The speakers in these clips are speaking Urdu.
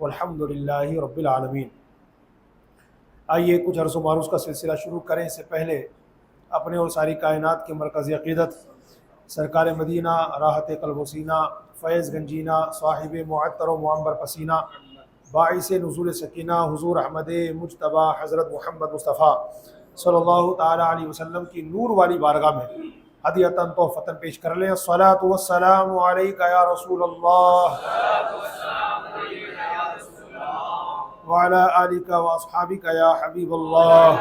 والحمد للہ رب العالمین۔ آئیے کچھ عرض و معروض کا سلسلہ شروع کریں۔ اس سے پہلے اپنے اور ساری کائنات کے مرکزی عقیدت سرکار مدینہ راحت قلب و سینہ فیض گنجینہ صاحب معطر و معمبر پسینہ باعث نزول سکینہ حضور احمد مجتبیٰ حضرت محمد مصطفیٰ صلی اللہ تعالیٰ علیہ وسلم کی نور والی بارگاہ میں ہدیۃً تحفۃً پیش کر لیں۔ الصلاۃ والسلام علیک یا رسول اللہ وعلی آلک واصحابک یا حبیب اللہ،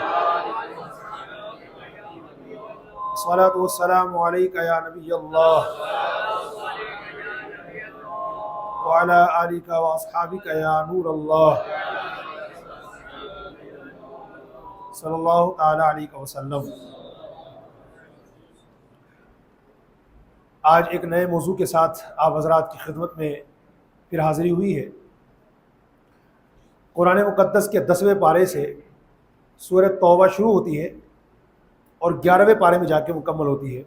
الصلاۃ والسلام علیک یا نبی اللہ وعلی آلک واصحابک یا نور اللہ صلی اللہ تعالیٰ علیہ وسلم۔ آج ایک نئے موضوع کے ساتھ آپ حضرات کی خدمت میں پھر حاضری ہوئی ہے۔ قرآن مقدس کے 10ویں پارے سے سورہ توبہ شروع ہوتی ہے اور 11ویں پارے میں جا کے مکمل ہوتی ہے۔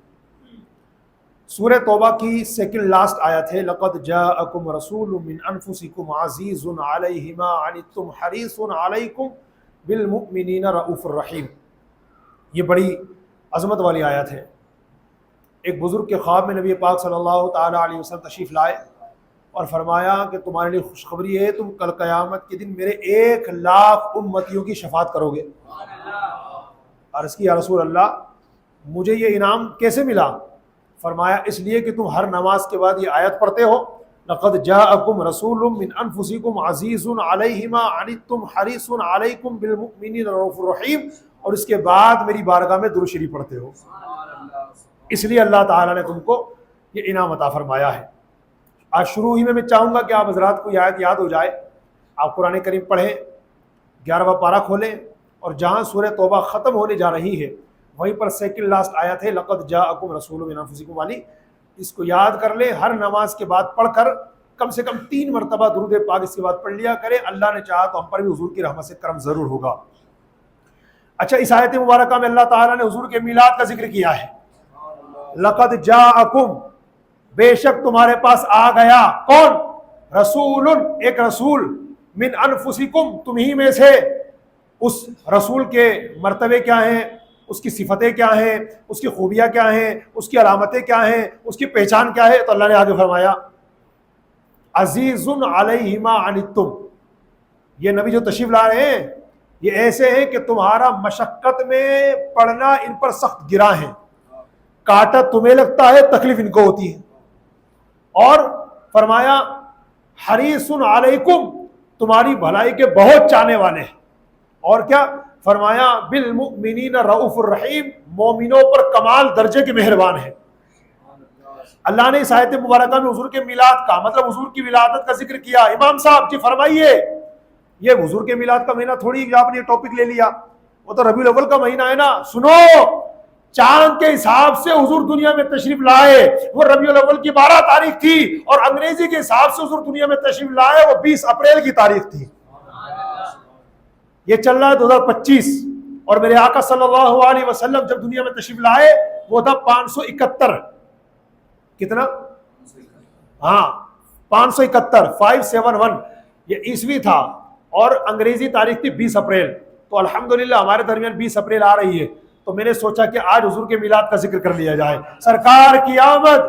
سورہ توبہ کی سیکنڈ لاسٹ آیت ہے لَقَدْ جَاءَكُمْ رَسُولٌ مِّنْ أَنفُسِكُمْ عَزِيزٌ عَلَيْهِ مَا عَنِتُّمْ حَرِيصٌ عَلَيْكُمْ بِالْمُؤْمِنِينَ رَءُوفٌ رَحِيمٌ۔ یہ بڑی عظمت والی آیت ہے۔ ایک بزرگ کے خواب میں نبی پاک صلی اللہ تعالیٰ علیہ وسلم تشریف لائے اور فرمایا کہ تمہارے لیے خوشخبری ہے، تم کل قیامت کے دن میرے 1,00,000 امتیوں کی شفاعت کرو گے۔ عرض کی یا رسول اللہ مجھے یہ انعام کیسے ملا؟ فرمایا اس لیے کہ تم ہر نماز کے بعد یہ آیت پڑھتے ہو لَقَدْ جَاءَكُمْ رَسُولٌ مِّنْ أَنفُسِكُمْ عَزِيزٌ عَلَيْهِ مَا عَنِتُّمْ حَرِيصٌ عَلَيْكُمْ بِالْمُؤْمِنِينَ رَءُوفٌ رَحِيمٌ، اور اس کے بعد میری بارگاہ میں درود شریف پڑھتے ہو، اس لیے اللہ تعالیٰ نے تم کو یہ انعام عطا فرمایا ہے۔ آج شروع ہی میں چاہوں گا کہ آپ حضرات کو یہ آیت یاد ہو جائے۔ آپ قرآن کریم پڑھیں، 11واں پارہ کھولیں اور جہاں سورہ توبہ ختم ہونے جا رہی ہے وہیں پر سیکنڈ لاسٹ آیت ہے لَقَدْ جَاءَكُمْ رَسُولٌ مِّنْ أَنفُسِكُمْ والی، اس کو یاد کر لیں۔ ہر نماز کے بعد پڑھ کر کم سے کم 3 مرتبہ درود پاک اس کے بعد پڑھ لیا کریں۔ اللہ نے چاہا تو ہم پر بھی حضور کی رحمت سے کرم ضرور ہوگا۔ اچھا، اس آیت مبارکہ میں اللہ تعالیٰ نے حضور کے میلاد کا ذکر کیا ہے۔ لَقَدْ جَاءَكُمْ، بے شک تمہارے پاس آ گیا، کون؟ رسول، ایک رسول، من انفسکم، تمہیں میں سے۔ اس رسول کے مرتبے کیا ہیں، اس کی صفتیں کیا ہیں، اس کی خوبیاں کیا ہیں، اس کی علامتیں کیا ہیں، اس کی پہچان کیا ہے؟ تو اللہ نے آگے فرمایا عزیز علیہ ما عنتم، یہ نبی جو تشریف لا رہے ہیں یہ ایسے ہیں کہ تمہارا مشقت میں پڑنا ان پر سخت گرا ہے، کانٹا تمہیں لگتا ہے، تکلیف ان کو ہوتی ہے۔ اور فرمایا حریص علیکم، تمہاری بھلائی کے بہت چاہنے والے ہیں۔ اور کیا فرمایا؟ بالمؤمنین رؤوف الرحیم، مومنوں پر کمال درجے کے مہربان ہے۔ اللہ نے اس آیت مبارکہ میں حضور کے میلاد کا مطلب حضور کی ولادت کا ذکر کیا۔ امام صاحب جی فرمائیے، یہ حضور کے میلاد کا مہینہ تھوڑی کہ آپ نے یہ ٹاپک لے لیا، وہ تو ربیع الاول کا مہینہ ہے نا۔ سنو، چاند کے حساب سے حضور دنیا میں تشریف لائے وہ ربیع الاول کی 12 تاریخ تھی، اور انگریزی کے حساب سے حضور دنیا میں تشریف لائے وہ 20 اپریل کی تاریخ تھی۔ یہ چل رہا ہے 2025، اور میرے آقا صلی اللہ علیہ وسلم جب دنیا میں تشریف لائے وہ تھا 571، کتنا؟ ہاں 571، 571 یہ عیسوی تھا، اور انگریزی تاریخ تھی 20 اپریل۔ تو الحمدللہ ہمارے درمیان 20 اپریل آ رہی ہے، تو میں نے سوچا کہ آج حضور کے میلاد کا ذکر کر لیا جائے۔ سرکار کی آمد،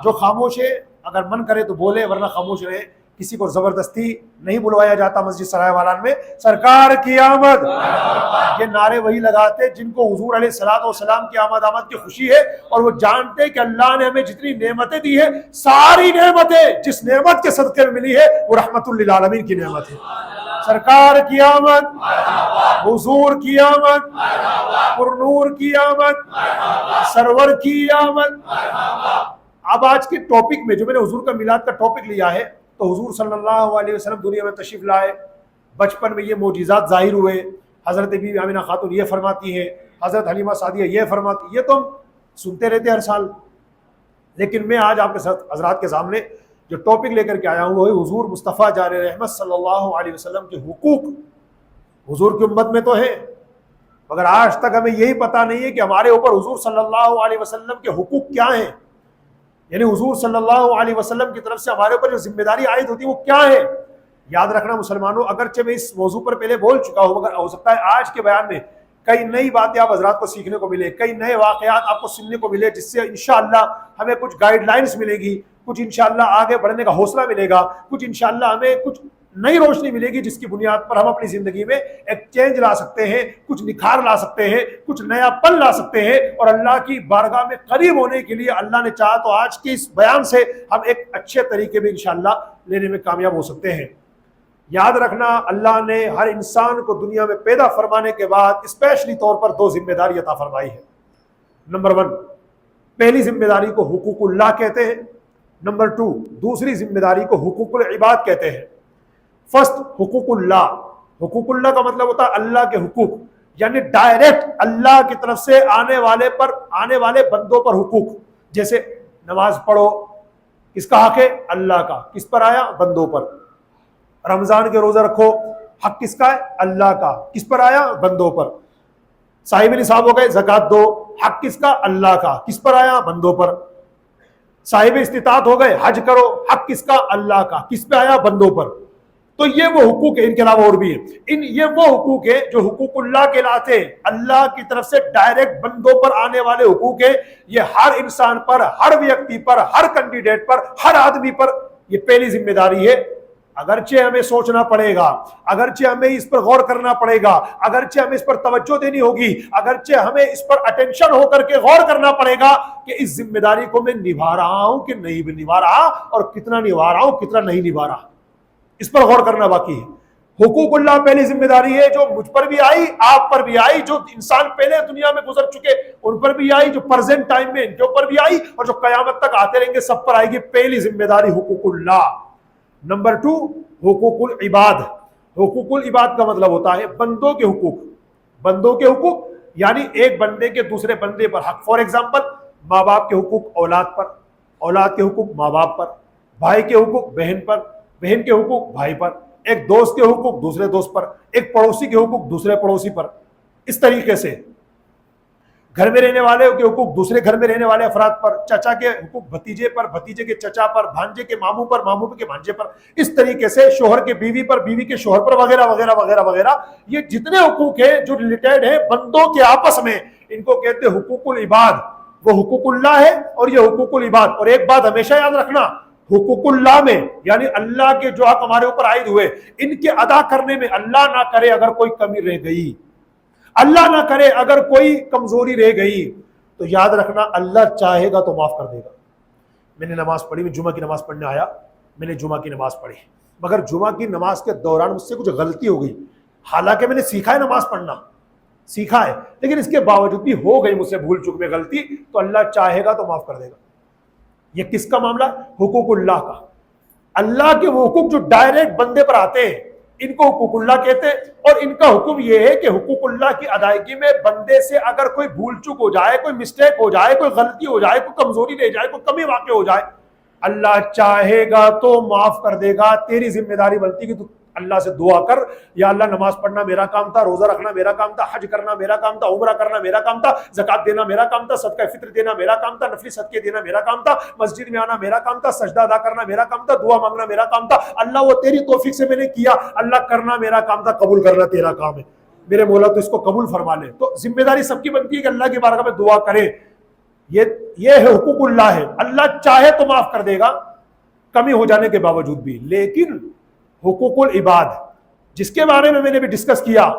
جو خاموش ہے اگر من کرے تو بولے، ورنہ خاموش رہے، کسی کو زبردستی نہیں بلوایا جاتا مسجد سرائے والان میں۔ سرکار کی آمد، یہ نعرے وہی لگاتے جن کو حضور علیہ الصلوۃ والسلام کی آمد کی خوشی ہے، اور وہ جانتے کہ اللہ نے ہمیں جتنی نعمتیں دی ہیں، ساری نعمتیں جس نعمت کے صدقے میں ملی ہے وہ رحمت للعالمین کی نعمت ہے۔ سرکار کی آمد، حضور کی آمد، پرنور کی آمد، سرور کی آمد۔ اب آج کے ٹاپک میں جو میں نے حضور کا میلاد کا ٹاپک لیا ہے، تو حضور صلی اللہ علیہ وسلم دنیا میں تشریف لائے، بچپن میں یہ معجزات ظاہر ہوئے، حضرت بی بی آمنہ خاتون یہ فرماتی ہیں، حضرت حلیمہ سعدیہ یہ فرماتی، یہ تو ہم سنتے رہتے ہر سال۔ لیکن میں آج آپ کے ساتھ حضرات کے سامنے جو ٹاپک لے کر کے آیا ہوں وہ ہے حضور مصطفیٰ جار رحمت صلی اللہ علیہ وسلم کے حقوق۔ حضور کی امت میں تو ہے، مگر آج تک ہمیں یہی پتہ نہیں ہے کہ ہمارے اوپر حضور صلی اللہ علیہ وسلم کے حقوق کیا ہیں، یعنی حضور صلی اللہ علیہ وسلم کی طرف سے ہمارے اوپر جو ذمہ داری عائد ہوتی ہے وہ کیا ہے۔ یاد رکھنا مسلمانوں، اگرچہ میں اس موضوع پر پہلے بول چکا ہوں مگر ہو سکتا ہے آج کے بیان میں کئی نئی باتیں آپ حضرات کو سیکھنے کو ملے، کئی نئے واقعات آپ کو سننے کو ملے، جس سے انشاءاللہ ہمیں کچھ گائیڈ لائنز ملے گی، کچھ انشاءاللہ آگے بڑھنے کا حوصلہ ملے گا، کچھ انشاءاللہ ہمیں کچھ نئی روشنی ملے گی جس کی بنیاد پر ہم اپنی زندگی میں ایک چینج لا سکتے ہیں، کچھ نکھار لا سکتے ہیں، کچھ نیا پن لا سکتے ہیں، اور اللہ کی بارگاہ میں قریب ہونے کے لیے اللہ نے چاہا تو آج کے اس بیان سے ہم ایک اچھے طریقے میں انشاءاللہ لینے میں کامیاب ہو سکتے ہیں۔ یاد رکھنا، اللہ نے ہر انسان کو دنیا میں پیدا فرمانے کے بعد اسپیشلی طور پر دو ذمہ داری عطا فرمائی ہے۔ نمبر 1، پہلی ذمہ داری کو حقوق اللہ کہتے ہیں۔ نمبر 2، دوسری ذمہ داری کو حقوق العباد کہتے ہیں۔ فرسٹ، حقوق اللہ۔ حقوق اللہ کا مطلب ہوتا ہے اللہ کے حقوق، یعنی ڈائریکٹ اللہ کی طرف سے آنے والے بندوں پر حقوق، جیسے نماز پڑھو، کس کا حق ہے؟ اللہ کا۔ کس پر آیا؟ بندوں پر۔ رمضان کے روزہ رکھو، حق کس کا ہے؟ اللہ کا۔ کس پر آیا؟ بندوں پر۔ صاحب نصاب ہو گئے، زکوٰۃ دو، حق کس کا؟ اللہ کا۔ کس پر آیا؟ بندوں پر۔ صاحب استطاعت ہو گئے، حج کرو، حق کس کا؟ اللہ کا۔ کس پہ آیا؟ بندوں پر۔ تو یہ وہ حقوق ہیں، ان کے علاوہ اور بھی ہیں۔ یہ وہ حقوق ہیں جو حقوق اللہ کہلاتے ہیں، اللہ کی طرف سے ڈائریکٹ بندوں پر آنے والے حقوق ہیں۔ یہ ہر انسان پر، ہر ویکتی پر، ہر کینڈیڈیٹ پر، ہر آدمی پر یہ پہلی ذمہ داری ہے۔ اگرچہ ہمیں سوچنا پڑے گا، اگرچہ ہمیں اس پر غور کرنا پڑے گا، اگرچہ ہمیں اس پر توجہ دینی ہوگی، اگرچہ ہمیں اس پر اٹینشن ہو کر کے غور کرنا پڑے گا کہ اس ذمہ داری کو میں نبھا رہا ہوں کہ نہیں بھی نبھا رہا، اور کتنا نبھا رہا ہوں، کتنا نہیں نبھا رہا، اس پر غور کرنا باقی ہے۔ حقوق اللہ پہلی ذمہ داری ہے جو مجھ پر بھی آئی، آپ پر بھی آئی، جو انسان پہلے دنیا میں گزر چکے ان پر بھی آئی، جو پریزنٹ ٹائم میں ان کے اوپر بھی آئی، اور جو قیامت تک آتے رہیں گے سب پر آئے گی۔ پہلی ذمہ داری حقوق اللہ۔ نمبر 2، حقوق العباد۔ حقوق العباد کا مطلب ہوتا ہے بندوں کے حقوق۔ بندوں کے حقوق یعنی ایک بندے کے دوسرے بندے پر حق۔ فار ایگزامپل، ماں باپ کے حقوق اولاد پر، اولاد کے حقوق ماں باپ پر، بھائی کے حقوق بہن پر، بہن کے حقوق بھائی پر، ایک دوست کے حقوق دوسرے دوست پر، ایک پڑوسی کے حقوق دوسرے پڑوسی پر۔ اس طریقے سے گھر میں رہنے والے کے حقوق دوسرے گھر میں رہنے والے افراد پر، چچا کے حقوق بھتیجے پر، بھتیجے کے چچا پر، بھانجے کے ماموں پر، ماموں کے بھانجے پر۔ اس طریقے سے شوہر کے بیوی پر، بیوی کے شوہر پر، وغیرہ وغیرہ وغیرہ وغیرہ۔ یہ جتنے حقوق ہیں جو ریلیٹڈ ہیں بندوں کے آپس میں، ان کو کہتے ہیں حقوق العباد۔ وہ حقوق اللہ ہے اور یہ حقوق العباد۔ اور ایک بات ہمیشہ یاد رکھنا، حقوق اللہ میں یعنی اللہ کے جو حق ہمارے اوپر عائد ہوئے، ان کے ادا کرنے میں اللہ نہ کرے اگر کوئی کمی رہ گئی، اللہ نہ کرے اگر کوئی کمزوری رہ گئی، تو یاد رکھنا اللہ چاہے گا تو معاف کر دے گا۔ میں نے نماز پڑھی، میں جمعہ کی نماز پڑھنے آیا، میں نے جمعہ کی نماز پڑھی، مگر جمعہ کی نماز کے دوران مجھ سے کچھ غلطی ہو گئی، حالانکہ میں نے سیکھا ہے نماز پڑھنا، سیکھا ہے، لیکن اس کے باوجود بھی ہو گئی مجھ سے بھول چک میں غلطی، تو اللہ چاہے گا تو معاف کر دے گا۔ یہ کس کا معاملہ؟ حقوق اللہ کا۔ اللہ کے وہ حقوق جو ڈائریکٹ بندے پر آتے ہیں، ان کو حقوق اللہ کہتے ہیں۔ اور ان کا حکم یہ ہے کہ حقوق اللہ کی ادائیگی میں بندے سے اگر کوئی بھول چک ہو جائے، کوئی مسٹیک ہو جائے، کوئی غلطی ہو جائے، کوئی کمزوری رہ جائے، کوئی کمی واقع ہو جائے، اللہ چاہے گا تو معاف کر دے گا۔ تیری ذمہ داری بنتی کہ تو اللہ سے دعا کر، یا اللہ نماز پڑھنا میرا کام تھا، روزہ رکھنا میرا کام تھا، حج کرنا میرا کام تھا، عمرہ کرنا میرا کام تھا، زکوٰۃ دینا میرا کام تھا، صدقہ فطر دینا میرا کام تھا، نفلی صدقے دینا میرا کام تھا، مسجد میں آنا میرا کام تھا، سجدہ ادا کرنا میرا کام تھا، دعا مانگنا میرا کام تھا۔ اللہ وہ تیری توفیق سے میں نے کیا، اللہ کرنا میرا کام تھا، قبول کرنا تیرا کام ہے، میرے مولا تو اس کو قبول فرما لے۔ تو ذمہ داری سب کی بنتی ہے کہ اللہ کی بارگاہ میں دعا کرے۔ یہ ہے حقوق اللہ ہے۔ اللہ چاہے تو معاف کر دے گا کمی ہو جانے کے باوجود بھی۔ لیکن حقوق العباد جس کے بارے میں نے بھی ڈسکس کیا،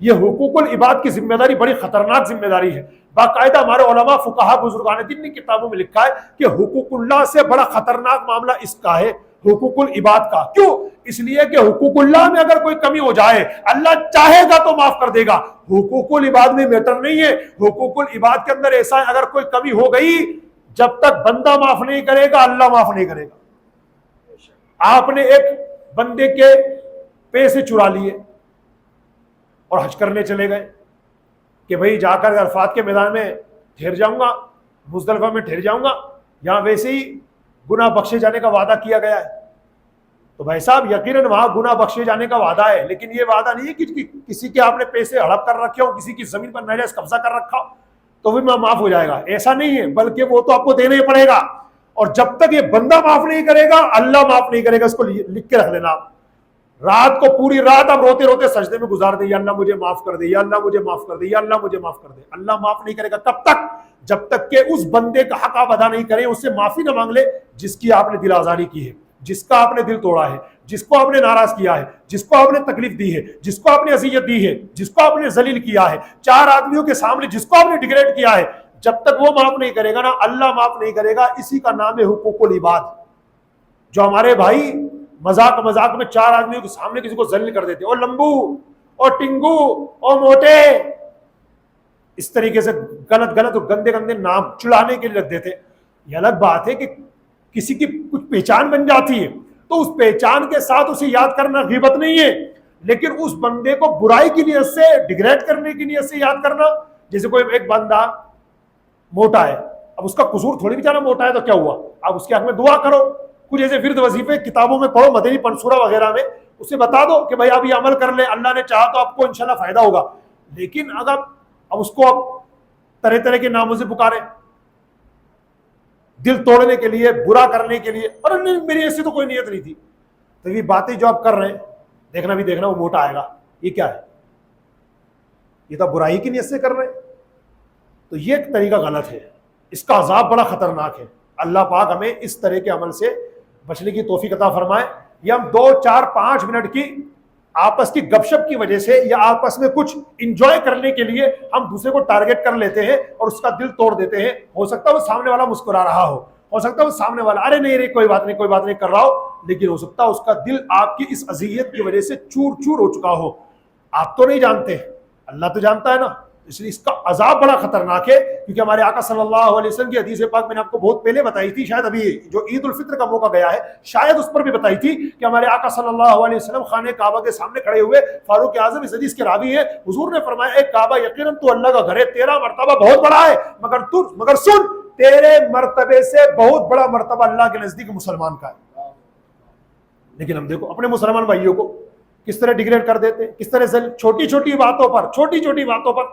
یہ حقوق العباد کی ذمہ داری بڑی خطرناک ذمہ داری ہے۔ باقاعدہ ہمارے علماء فقہا بزرگان دین نے کتابوں میں لکھا ہے کہ حقوق اللہ سے بڑا خطرناک معاملہ اس کا ہے، حقوق العباد کا۔ کیوں؟ اس لیے کہ حقوق اللہ میں اگر کوئی کمی ہو جائے، اللہ چاہے گا تو معاف کر دے گا۔ حقوق العباد میں میٹر نہیں ہے۔ حقوق العباد کے اندر ایسا ہے، اگر کوئی کمی ہو گئی، جب تک بندہ معاف نہیں کرے گا اللہ معاف نہیں کرے گا۔ آپ نے ایک بندے کے پیسے چرا لیے اور حج کرنے چلے گئے کہ بھئی جا کر عرفات کے میدان میں ٹھہر جاؤں گا، مزدلفہ میں ٹھہر جاؤں گا، یہاں ویسے ہی گناہ بخشے جانے کا وعدہ کیا گیا ہے۔ تو بھائی صاحب یقیناً وہاں گناہ بخشے جانے کا وعدہ ہے، لیکن یہ وعدہ نہیں ہے کہ کسی کے آپ نے پیسے ہڑپ کر رکھے ہو، کسی کی زمین پر ناجائز قبضہ کر رکھا ہو تو بھی معاف ہو جائے گا، ایسا نہیں ہے، بلکہ وہ تو آپ کو دینا ہی پڑے گا۔ اور جب تک یہ بندہ معاف نہیں کرے گا اللہ معاف نہیں کرے گا۔ اس کو لکھ کے رکھ لینا آپ۔ رات کو پوری رات اب روتے روتے سجدے میں گزار دے، یا اللہ مجھے معاف کر دے، یا اللہ مجھے معاف کر دے، یا اللہ مجھے معاف کر دے. اللہ معاف نہیں کرے گا. کب تک؟ جب تک کہ اس بندے کا حق آپ ادا نہیں کریں، اس سے معافی نہ مانگ لے جس کی آپ نے دل آزاری کی ہے، جس کا آپ نے دل توڑا ہے، جس کو آپ نے ناراض کیا ہے، جس کو آپ نے تکلیف دی ہے، جس کو آپ نے اذیت دی ہے، جس کو آپ نے ذلیل کیا ہے، 4 آدمیوں کے سامنے جس کو آپ نے ڈیگریڈ کیا ہے. جب تک وہ معاف نہیں کرے گا نا، اللہ معاف نہیں کرے گا. اسی کا نام ہے حقوق العباد. جو ہمارے بھائی مذاق میں 4 آدمیوں کے سامنے کسی کو ذلیل کر دیتے، اور لمبو اور ٹنگو اور موٹے، اس طریقے سے غلط اور گندے نام چڑھانے کے لیے رکھ دیتے. یہ الگ بات ہے کہ کسی کی کچھ پہچان بن جاتی ہے تو اس پہچان کے ساتھ اسے یاد کرنا غیبت نہیں ہے، لیکن اس بندے کو برائی کی نیت سے، ڈیگریڈ کرنے کی نیت سے یاد کرنا. جیسے کوئی ایک بندہ موٹا ہے، اب اس کا قصور تھوڑی بیچارہ موٹا ہے تو کیا ہوا، آپ اس کے حق میں دعا کرو. کچھ ایسے ورد وظیفے کتابوں میں پڑھو، مدنی پنصورہ وغیرہ میں، اسے بتا دو کہ بھائی آپ یہ عمل کر لیں، اللہ نے چاہا تو آپ کو انشاءاللہ فائدہ ہوگا. لیکن اگر اب اس کو طرح طرح کے ناموں سے پکارے، دل توڑنے کے لیے، برا کرنے کے لیے، اور میری ایسی تو کوئی نیت نہیں تھی، تو یہ باتیں جو آپ کر رہے ہیں، دیکھنا وہ موٹا آئے گا. یہ کیا ہے؟ یہ تو برائی کی نیت سے کر رہے ہیں. تو یہ ایک طریقہ غلط ہے، اس کا عذاب بڑا خطرناک ہے. اللہ پاک ہمیں اس طرح کے عمل سے بچنے کی توفیق عطا فرمائے. یہ ہم 2 4 5 منٹ کی آپس کی گپ شپ کی وجہ سے یا آپس میں کچھ انجوائے کرنے کے لیے ہم دوسرے کو ٹارگٹ کر لیتے ہیں اور اس کا دل توڑ دیتے ہیں. ہو سکتا ہے وہ سامنے والا مسکرا رہا ہو سکتا ہے وہ سامنے والا ارے نہیں کوئی بات نہیں کر رہا ہو، لیکن ہو سکتا ہے اس کا دل آپ کی اس اذیت کی وجہ سے چور چور ہو چکا ہو. آپ تو نہیں جانتے، اللہ تو جانتا ہے نا. اس لیے اس کا عذاب بڑا خطرناک ہے، کیونکہ ہمارے آقا صلی اللہ علیہ وسلم کی حدیث پاک میں نے آپ کو بہت پہلے بتائی تھی، شاید ابھی جو عید الفطر کا موقع گیا ہے شاید اس پر بھی بتائی تھی، کہ ہمارے آقا صلی اللہ علیہ وسلم خانہ کعبہ کے سامنے کھڑے ہوئے. فاروق اعظم اس حدیث کے راوی ہیں، حضور نے فرمایا اے کعبہ یقیناً تو اللہ کا گھر ہے، تیرا مرتبہ بہت بڑا ہے، مگر سن، تیرے مرتبے سے بہت بڑا مرتبہ اللہ کے نزدیک مسلمان کا ہے. لیکن ہم دیکھو اپنے مسلمان بھائیوں کو کس طرح ڈیگریڈ کر دیتے ہیں، کس طرح چھوٹی چھوٹی باتوں پر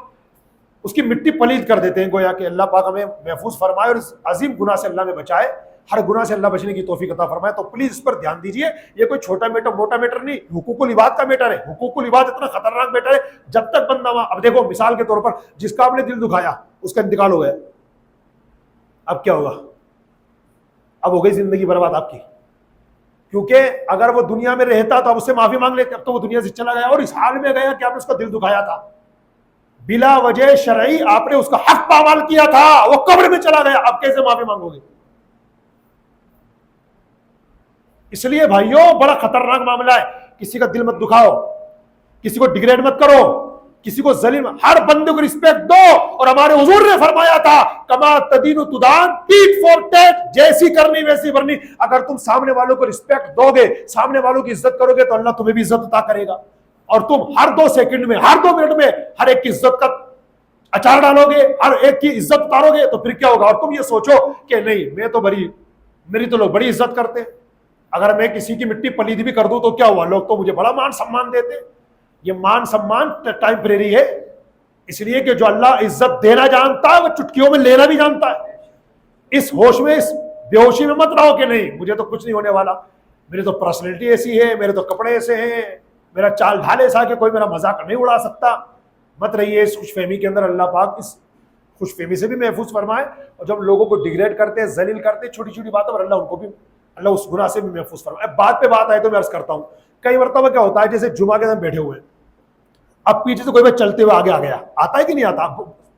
اس کی مٹی پلید کر دیتے ہیں. گویا کہ اللہ پاک ہمیں محفوظ فرمائے اور اس عظیم گناہ سے اللہ میں بچائے، ہر گناہ سے اللہ بچنے کی توفیق عطا فرمائے. تو پلیز اس پر دھیان دیجئے. یہ کوئی چھوٹا موٹا میٹر نہیں، حقوق العباد کا میٹر ہے. حقوق العباد اتنا خطرناک میٹر ہے، جب تک بندہ اب دیکھو مثال کے طور پر جس کا آپ نے دل دکھایا اس کا انتقال ہو گیا، اب کیا ہوگا؟ اب ہو گئی زندگی برباد آپ کی. کیونکہ اگر وہ دنیا میں رہتا تو اب اس سے معافی مانگ لیتے، اب تو وہ دنیا سے چلا گیا اور اس حال میں گیا کہ آپ نے اس کا دل دکھایا تھا بلا وجہ شرعی، آپ نے اس کا حق پامال کیا تھا، وہ قبر میں چلا گیا، اب کیسے معافی مانگو گے؟ اس لیے بھائیوں بڑا خطرناک معاملہ ہے. کسی کا دل مت دکھاؤ، کسی کو ڈیگریڈ مت کرو، کسی کو ذلیل، ہر بندے کو رسپیکٹ دو. اور ہمارے حضور نے فرمایا تھا کما تدین تدان، ٹیٹ فور ٹیٹ، جیسی کرنی ویسی بھرنی. اگر تم سامنے والوں کو رسپیکٹ دو گے، سامنے والوں کی عزت کرو گے تو اللہ تمہیں بھی عزت عطا کرے گا. اور تم ہر 2 سیکنڈ میں، ہر 2 منٹ میں ہر ایک کی عزت کا اچار ڈالو گے، ہر ایک کی عزت اتارو گے، تو پھر کیا ہوگا؟ اور تم یہ سوچو کہ نہیں میں تو میری تو لوگ بڑی عزت کرتے، اگر میں کسی کی مٹی پلید بھی کر دوں تو کیا ہوا؟ لوگ تو مجھے بڑا مان سمان دیتے. یہ مان سمان ٹائمپریری ہے، اس لیے کہ جو اللہ عزت دینا جانتا ہے وہ چٹکیوں میں لینا بھی جانتا ہے. اس ہوش میں، اس بے ہوشی میں مت رہو کہ نہیں مجھے تو کچھ نہیں ہونے والا، میری تو پرسنالٹی ایسی ہے، میرے تو کپڑے ایسے ہیں، میرا چال ڈھال ایسا کہ کوئی میرا مذاق نہیں اڑا سکتا. مت رہیے اس خوش فہمی کے اندر. اللہ پاک اس خوش فہمی سے بھی محفوظ فرمائے. اور جب لوگوں کو ڈیگریڈ کرتے ہیں، ذلیل کرتے ہیں چھوٹی چھوٹی باتوں پر، اللہ ان کو بھی، اللہ اس گناہ سے بھی محفوظ فرمائے. بات پہ بات آئے تو میں عرض کرتا ہوں، کئی مرتبہ کیا ہوتا ہے جیسے جمعہ کے دن بیٹھے ہوئے ہیں، اب پیچھے سے کوئی بھی چلتے ہوئے آگے آ گیا، آتا ہے کہ نہیں آتا؟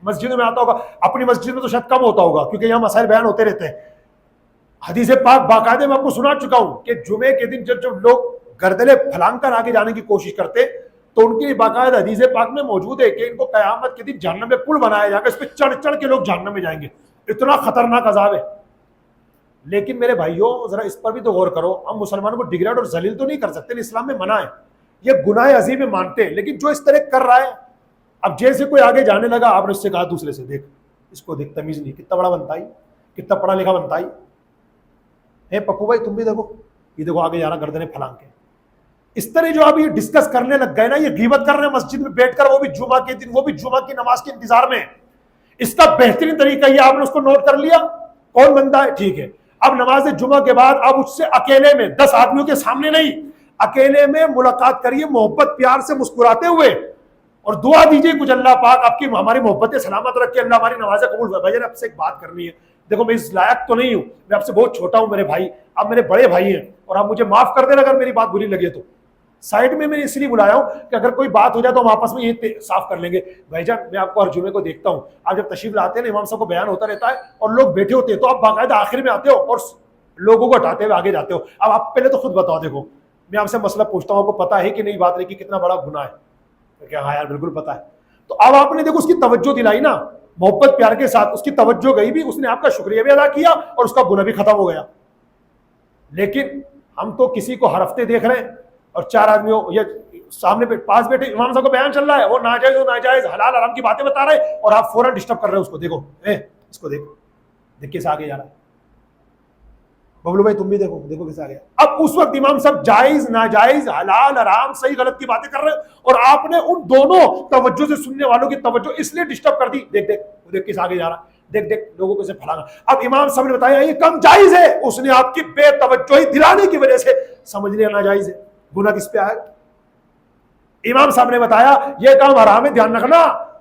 مسجد میں آتا ہوگا، اپنی مسجد میں تو شاید کم ہوتا ہوگا کیونکہ یہاں مسائل بیان ہوتے رہتے ہیں. حدیث پاک باقاعدہ میں آپ کو سنا چکا ہوں کہ جمعے کے دن جب لوگ گردلے پھلانگ کر آگے جانے کی کوشش کرتے تو ان کی باقاعدہ حدیث پاک میں موجود ہے کہ ان کو قیامت کے دن جہنم میں پل بنایا جائے گا، اس پہ چڑھ چڑھ کے لوگ جہنم میں جائیں گے. اتنا خطرناک عذاب ہے. لیکن میرے بھائیوں ذرا اس پر بھی تو غور کرو، ہم مسلمانوں کو ڈیگریڈ اور ذلیل تو نہیں کر سکتے، اسلام میں منع ہے، یہ گناہ عظیم ہے مانتے ہیں. لیکن جو اس طرح کر رہا ہے، اب جیسے کوئی آگے جانے لگا آپ نے اس سے کہا دوسرے سے دیکھ اس کو دیکھ، تمیز نہیں، کتنا بڑا بنتا ہی، کتنا پڑھا لکھا بنتا ہی ہے. پپو بھائی تم بھی دیکھو، یہ دیکھو آگے جانا گردنے پھلانگ کے. اس طرح جو اب یہ ڈسکس کرنے لگ گئے نا، یہ غیبت کر رہے ہیں مسجد میں بیٹھ کر، وہ بھی جمعہ کے دن، وہ بھی جمعہ کی نماز کے انتظار میں. اس کا بہترین طریقہ یہ، آپ نے اس کو نوٹ کر لیا کون بندہ ہے، ٹھیک ہے. اب نماز جمعہ کے بعد اب اس سے اکیلے میں 10 آدمیوں کے سامنے نہیں، اکیلے میں ملاقات کریے محبت پیار سے مسکراتے ہوئے اور دعا دیجیے کچھ اللہ پاک آپ کی ہماری محبتیں سلامت رکھے, اللہ ہماری نمازیں قبول کرے. بھائی جان آپ سے ایک بات کرنی ہے, دیکھو میں اس لائق تو نہیں ہوں, میں آپ سے بہت چھوٹا ہوں میرے بھائی, آپ میرے بڑے بھائی ہیں اور آپ مجھے معاف کر دینا اگر میری بات بری لگے تو. سائڈ میں اس لیے بلایا ہوں کہ اگر کوئی بات ہو جائے تو ہم آپس میں یہ صاف کر لیں گے. بھائی جان میں آپ کو ہر جمعے کو دیکھتا ہوں, آپ جب تشریف لاتے ہیں نا امام صاحب کو بیان ہوتا رہتا ہے اور لوگ بیٹھے ہوتے ہیں تو آپ باقاعدہ آخر میں آتے ہو اور لوگوں کو ہٹاتے ہوئے آگے جاتے ہو. اب آپ پہلے تو خود بتاؤ, دیکھو میں آپ سے مسئلہ پوچھتا ہوں, آپ کو پتا ہے کہ نہیں بات رہی کہ کتنا بڑا گناہ ہے؟ کہ ہاں یار بالکل پتا ہے. تو اب آپ نے دیکھو اس کی توجہ دلائی نا محبت پیار کے ساتھ, اس کی توجہ گئی بھی, اس نے آپ کا شکریہ بھی ادا کیا اور اس کا گناہ بھی ختم ہو گیا. لیکن ہم تو کسی کو ہر ہفتے دیکھ رہے ہیں اور چار آدمیوں یا سامنے پاس بیٹھے امام صاحب کا بیان چل رہا ہے, وہ ناجائز و ناجائز حلال حرام کی باتیں بتا رہے ہیں اور آپ فوراً ڈسٹرب کر رہے ہیں اس کو. دیکھو اس کو دیکھو, دیکھ کیسے آگے جا رہا ہے. ببلو بھائی تم بھی دیکھو, دیکھو کیسے آگے. اب اس وقت امام صاحب جائز ناجائز حلال حرام صحیح غلط کی باتیں کر رہے ہیں اور آپ نے ان دونوں توجہ سے سننے والوں کی توجہ اس لیے ڈسٹرب کر دی. دیکھ دیکھ وہ دیکھ کیسے آگے جا رہا ہے, دیکھ دیکھ لوگوں کو سے پھیلانا. اب امام صاحب نے بتایا یہ کم جائز ہے, اس نے آپ کی بے توجہی دلانے کی وجہ سے سمجھ لیا ناجائز ہے. گناہ کس پہ آئے؟ امام صاحب نے بتایا یہ کام حرام ہے دھیان رکھنا,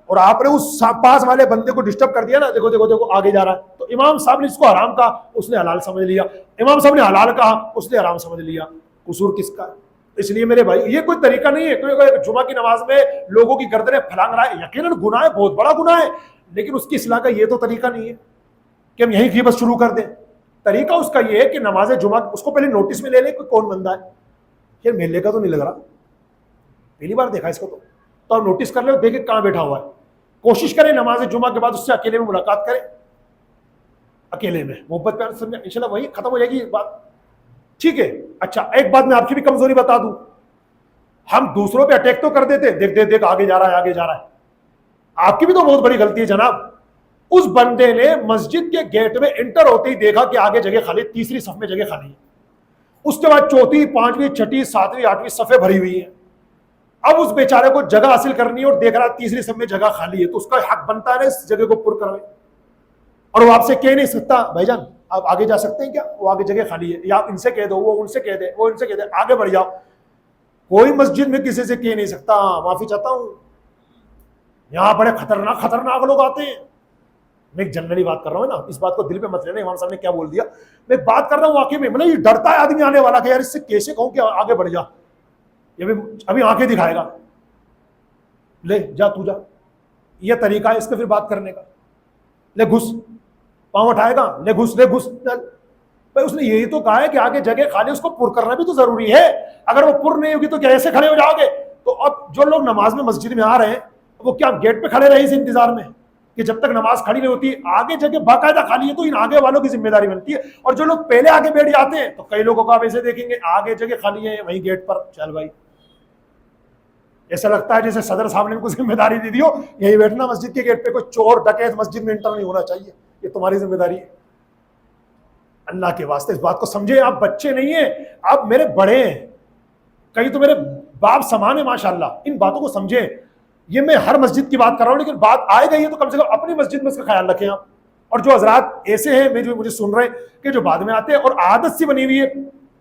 اور آپ نے اس پاس والے بندے کو ڈسٹرب کر دیا نا, دیکھو دیکھو دیکھو آگے جا رہا ہے. تو امام صاحب نے اس کو حرام کہا, اس نے حلال سمجھ لیا. امام صاحب نے حلال کہا, اس نے حرام سمجھ لیا. قصور کس کا ہے؟ اس لیے میرے بھائی یہ کوئی طریقہ نہیں ہے کہ جمعہ کی نماز میں لوگوں کی گردنیں پھلانگ رہا ہے. یقیناً گناہ ہے, بہت بڑا گناہ ہے, لیکن اس کی اصلاح کا یہ تو طریقہ نہیں ہے کہ ہم یہی غیبت شروع کر دیں. طریقہ اس کا یہ ہے کہ نماز جمعہ اس کو پہلے نوٹس میں لے لیں کہ کون بندہ ہے. یہ میلے کا تو نہیں لگ رہا, پہلی بار دیکھا اس کو تو آپ نوٹس کر لیں, دیکھیں کہاں بیٹھا ہوا ہے. کوشش کریں نماز جمعہ کے بعد اس سے اکیلے میں ملاقات کریں, اکیلے میں محبت پیار سے انشاءاللہ وہی ختم ہو جائے گی بات. ٹھیک ہے. اچھا ایک بات میں آپ کی بھی کمزوری بتا دوں, ہم دوسروں پہ اٹیک تو کر دیتے, دیکھ دیکھ دیکھ آگے جا رہا ہے آگے جا رہا ہے. آپ کی بھی تو بہت بڑی غلطی ہے جناب. اس بندے نے مسجد کے گیٹ میں انٹر ہوتے ہی دیکھا کہ آگے جگہ خالی, تیسری صف میں جگہ خالی ہے. اس کے بعد چوتھی پانچویں چھٹی ساتویں آٹھویں صفیں بھری ہوئی ہیں. اب اس بیچارے کو جگہ حاصل کرنی ہے اور دیکھ رہا تیسری صف میں جگہ خالی ہے, تو اس کا حق بنتا ہے اس جگہ کو پر کروے. اور وہ آپ سے کہہ نہیں سکتا بھائی جان آپ آگے جا سکتے ہیں کیا, وہ آگے جگہ خالی ہے, یا آپ ان سے کہہ دو, وہ ان سے کہہ دے, وہ ان سے کہہ دے, آگے بڑھ جاؤ. کوئی مسجد میں کسی سے کہہ نہیں سکتا معافی چاہتا ہوں. یہاں بڑے خطرناک خطرناک لوگ آتے ہیں. میں ایک جنرلی بات کر رہا ہوں نا, اس بات کو دل پہ مت لینا امام صاحب نے کیا بول دیا. میں بات کر رہا ہوں واقعی میں, مطلب یہ ڈرتا ہے آدمی آنے والا کہ یار اس سے کیسے کہوں کہ آگے بڑھ جا, یہ ابھی آنکھیں دکھائے گا, لے جا تو جا. یہ طریقہ ہے اس کا پھر بات کرنے کا. لے گھس, پاؤں اٹھائے گا, لے گھس لے گھس. بھائی اس نے یہی تو کہا ہے کہ آگے جگہ خالی, اس کو پر کرنا بھی تو ضروری ہے. اگر وہ پر نہیں ہوگی تو کیا ایسے کھڑے ہو جاؤ گے؟ تو اب جو لوگ نماز میں مسجد میں آ رہے ہیں وہ کیا گیٹ پہ کھڑے رہے اس انتظار میں کہ جب تک نماز کھڑی نہیں ہوتی آگے جگہ باقاعدہ خالی ہے, تو ان آگے والوں کی ذمہ داری بنتی ہے. اور جو لوگ پہلے آگے بیٹھ جاتے ہیں تو کئی لوگوں کو آپ ایسے دیکھیں گے آگے جگہ خالی ہے وہیں گیٹ پر, چل بھائی ایسا لگتا ہے جیسے صدر صاحب نے ان کو ذمہ داری دی ہو یہی بیٹھنا مسجد کے گیٹ پہ, کوئی چور ڈکیت مسجد میں انٹر نہیں ہونا چاہیے, یہ تمہاری ذمہ داری ہے. اللہ کے واسطے اس بات کو سمجھے, آپ بچے نہیں ہیں, آپ میرے بڑے ہیں, کئی تو میرے باپ سمان ہے ماشاءاللہ. ان باتوں کو سمجھیں. یہ میں ہر مسجد کی بات کر رہا ہوں, لیکن بات آئے گئی ہے تو کم سے کم اپنی مسجد میں اس کا خیال رکھیں آپ. اور جو حضرات ایسے ہیں جو مجھے سن رہے ہیں کہ جو بعد میں آتے ہیں اور عادت سی بنی ہوئی ہے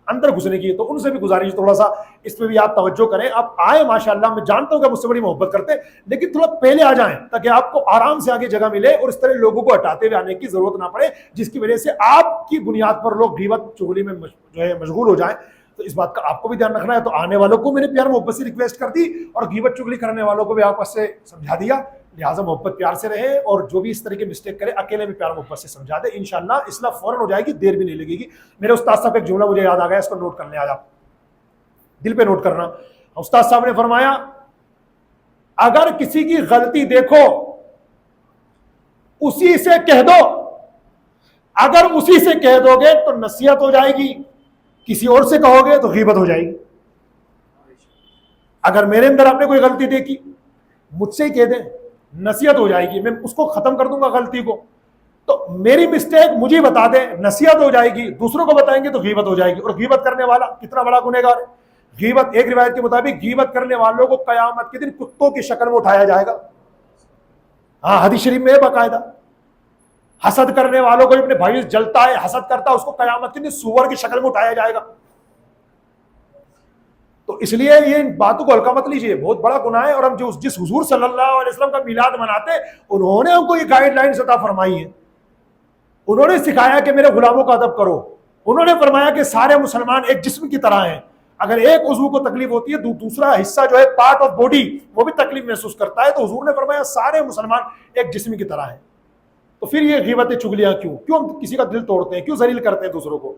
اندر گھسنے کی, تو ان سے بھی گزارش تھوڑا سا اس پہ بھی آپ توجہ کریں. آپ آئے ماشاءاللہ, میں جانتا ہوں کہ مجھ سے بڑی محبت کرتے ہیں, لیکن تھوڑا پہلے آ جائیں تاکہ آپ کو آرام سے آگے جگہ ملے اور اس طرح لوگوں کو ہٹاتے ہوئے آنے کی ضرورت نہ پڑے جس کی وجہ سے آپ کی بنیاد پر لوگ غیبت چغلی میں جو ہے مشغول ہو جائیں. تو اس بات کا آپ کو بھی دھیان رکھنا ہے. تو آنے والوں کو میں نے پیار محبت سے ریکویسٹ کر دی اور غیبت چغلی کرنے والوں کو بھی آپس سے سمجھا دیا, لہٰذا محبت پیار سے رہے اور جو بھی اس طرح کے مسٹیک کرے اکیلے بھی پیار محبت سے سمجھا دے. انشاءاللہ اصلاح فوراً ہو جائے گی, دیر بھی نہیں لگے گی. میرے استاد صاحب ایک جملہ مجھے یاد آ گیا, اس کو نوٹ کرنے آج آپ دل پہ نوٹ کرنا. استاد صاحب نے فرمایا اگر کسی کی غلطی دیکھو اسی سے کہہ دو, اگر اسی سے کہہ دو گے تو نصیحت ہو جائے گی, کسی اور سے کہو گے تو غیبت ہو جائے گی. اگر میرے اندر آپ نے کوئی غلطی دیکھی مجھ سے ہی کہہ دیں, نصیحت ہو جائے گی, میں اس کو ختم کر دوں گا غلطی کو. تو میری مسٹیک مجھے بتا دیں, نصیحت ہو جائے گی, دوسروں کو بتائیں گے تو غیبت ہو جائے گی. اور غیبت کرنے والا کتنا بڑا گنہگار ہے. غیبت ایک روایت کے مطابق غیبت کرنے والوں کو قیامت کے دن کتوں کی شکل میں اٹھایا جائے گا. ہاں حدیث شریف میں ہے باقاعدہ. حسد کرنے والوں کو اپنے بھائی جلتا ہے, حسد کرتا ہے, اس کو قیامت کے دن سور کی شکل میں اٹھایا جائے گا. تو اس لیے یہ ان باتوں کو ہلکا مت لیجیے، بہت بڑا گناہ ہے. اور ہم جس حضور صلی اللہ علیہ وسلم کا میلاد مناتے انہوں نے ہم کو یہ گائیڈ لائنز عطا فرمائی ہیں. انہوں نے سکھایا کہ میرے غلاموں کا ادب کرو. انہوں نے فرمایا کہ سارے مسلمان ایک جسم کی طرح ہیں، اگر ایک عضو کو تکلیف ہوتی ہے دوسرا حصہ جو ہے پارٹ آف باڈی وہ بھی تکلیف محسوس کرتا ہے. تو حضور نے فرمایا سارے مسلمان ایک جسم کی طرح ہیں. تو پھر یہ غیبتیں چغلیاں کیوں ہم کسی کا دل توڑتے ہیں، کیوں ذلیل کرتے ہیں دوسروں کو؟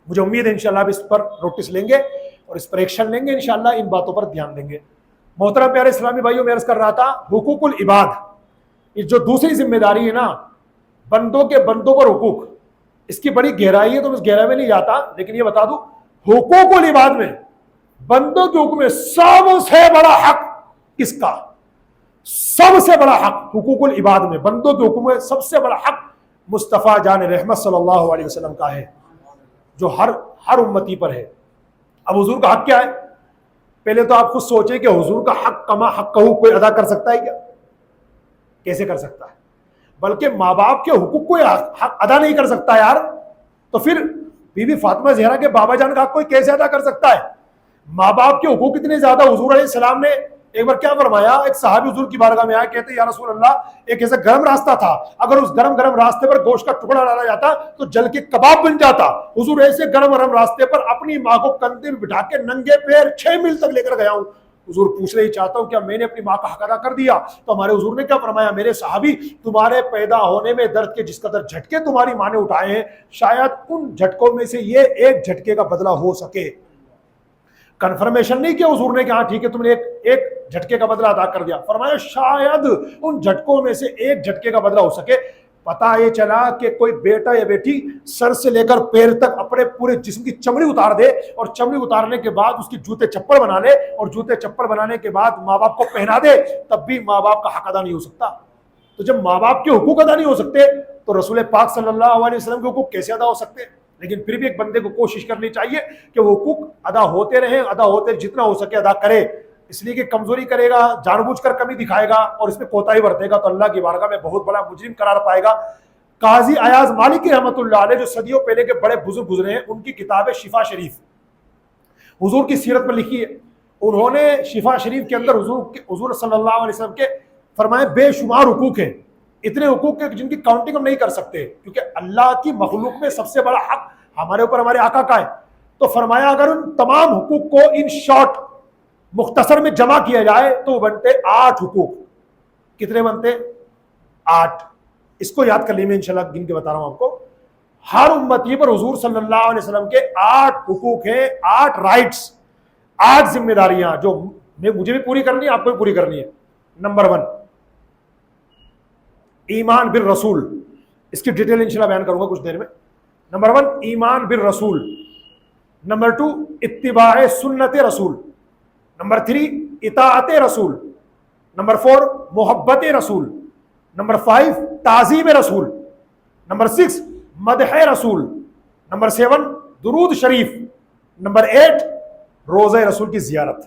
مجھے امید ہے انشاءاللہ آپ اس پر نوٹس لیں گے اور اس پر ایکشن لیں گے، انشاءاللہ ان باتوں پر دھیان دیں گے. محترم پیارے اسلامی بھائیوں، میں عرض کر رہا تھا حقوق العباد، یہ جو دوسری ذمہ داری ہے نا، بندوں پر حقوق، اس کی بڑی گہرائی ہے، تو میں اس گہرائی میں نہیں جاتا، لیکن یہ بتا دوں حقوق العباد میں بندوں کے حقوق میں سب سے بڑا حق کس کا؟ سب سے بڑا حق حقوق العباد میں بندوں کے حقوق میں سب سے بڑا حق مصطفیٰ جان رحمت صلی اللہ علیہ وسلم کا ہے، جو ہر امتی پر ہے. اب حضور کا حق کیا ہے؟ پہلے تو آپ خود سوچیں کہ حضور کا حق کما حق کوئی ادا کر سکتا ہے کیا؟ کیسے کر سکتا ہے؟ بلکہ ماں باپ کے حقوق کوئی حق ادا نہیں کر سکتا یار، تو پھر بی بی فاطمہ زہرا کے بابا جان کا حق کوئی کیسے ادا کر سکتا ہے؟ ماں باپ کے حقوق اتنے زیادہ. حضور علیہ السلام نے ایک بار کیا فرمایا، ایک صحابی حضور کی بارگاہ میں آیا، کہتے یا رسول اللہ ایک ایسا گرم راستہ تھا، اگر اس گرم راستے پر گوشت کا ٹکڑا ڈالا جاتا تو جل کے کباب بن جاتا. حضور ایسے گرم راستے پر اپنی ماں کو کندھے میں بٹھا کے ننگے پیر 6 میل تک لے کر گیا ہوں. حضور پوچھنا ہی چاہتا ہوں کیا میں نے اپنی ماں کا حق ادا کر دیا؟ تو ہمارے حضور نے کیا فرمایا، میرے صحابی تمہارے پیدا ہونے میں درد کے جس قدر جھٹکے تمہاری ماں نے اٹھائے ہیں، شاید ان جھٹکوں میں سے یہ ایک جھٹکے کا بدلہ ہو سکے. کنفرمیشن نہیں کیا حضور نے کہ ہاں ٹھیک ہے تم نے ایک جھٹکے کا بدلہ ادا کر دیا، فرمایا شاید ان جھٹکوں میں سے ایک جھٹکے کا بدلہ ہو سکے. پتا یہ چلا کہ کوئی بیٹا یا بیٹی سر سے لے کر پیر تک اپنے پورے جسم کی چمڑی اتار دے، اور چمڑی اتارنے کے بعد اس کی جوتے چپل بنا لے، اور جوتے چپل بنانے کے بعد ماں باپ کو پہنا دے، تب بھی ماں باپ کا حق ادا نہیں ہو سکتا. تو جب ماں باپ کے حقوق ادا نہیں ہو سکتے تو رسول پاک صلی اللہ علیہ وسلم کے حقوق کیسے ادا ہو سکتے؟ لیکن پھر بھی ایک بندے کو کوشش کرنی چاہیے کہ وہ حقوق ادا ہوتے رہیں، ادا ہوتے جتنا ہو سکے ادا کرے. اس لیے کہ کمزوری کرے گا، جان بوجھ کر کمی دکھائے گا اور اس میں کوتاہی برتے گا تو اللہ کی بارگاہ میں بہت بڑا مجرم قرار پائے گا. قاضی ایاز مالکی رحمۃ اللہ علیہ جو صدیوں پہلے کے بڑے بزرگ گزرے ہیں، ان کی کتاب شفا شریف حضور کی سیرت میں لکھی ہے. انہوں نے شفا شریف کے اندر حضور صلی اللہ علیہ وسلم کے فرمائے بے شمار حقوق ہیں، اتنے حقوق ہیں جن کی کاؤنٹنگ ہم نہیں کر سکتے، کیونکہ اللہ کی مخلوق میں سب سے بڑا حق ہمارے اوپر ہمارے آقا کا ہے. تو فرمایا اگر ان تمام حقوق کو ان شارٹ مختصر میں جمع کیا جائے تو وہ بنتے 8 حقوق. کتنے بنتے؟ 8. اس کو یاد کر لیے، میں انشاءاللہ گن کے بتا رہا ہوں آپ کو. ہر امتی پر حضور صلی اللہ علیہ وسلم کے 8 حقوق ہیں، 8 رائٹس، 8 ذمہ داریاں جو مجھے بھی پوری کرنی ہے، آپ کو بھی پوری کرنی ہے. نمبر 1 ایمان بالرسول، اس کی ڈیٹیل انشاءاللہ بیان کروں گا کچھ دیر میں. نمبر 1 ایمان بالرسول. نمبر 2 اتباع سنت رسول. نمبر 3 اطاعت رسول. نمبر 4 محبت رسول. نمبر 5 تعظیم رسول. نمبر 6 مدح رسول. نمبر 7 درود شریف. نمبر 8 روزہ رسول کی زیارت.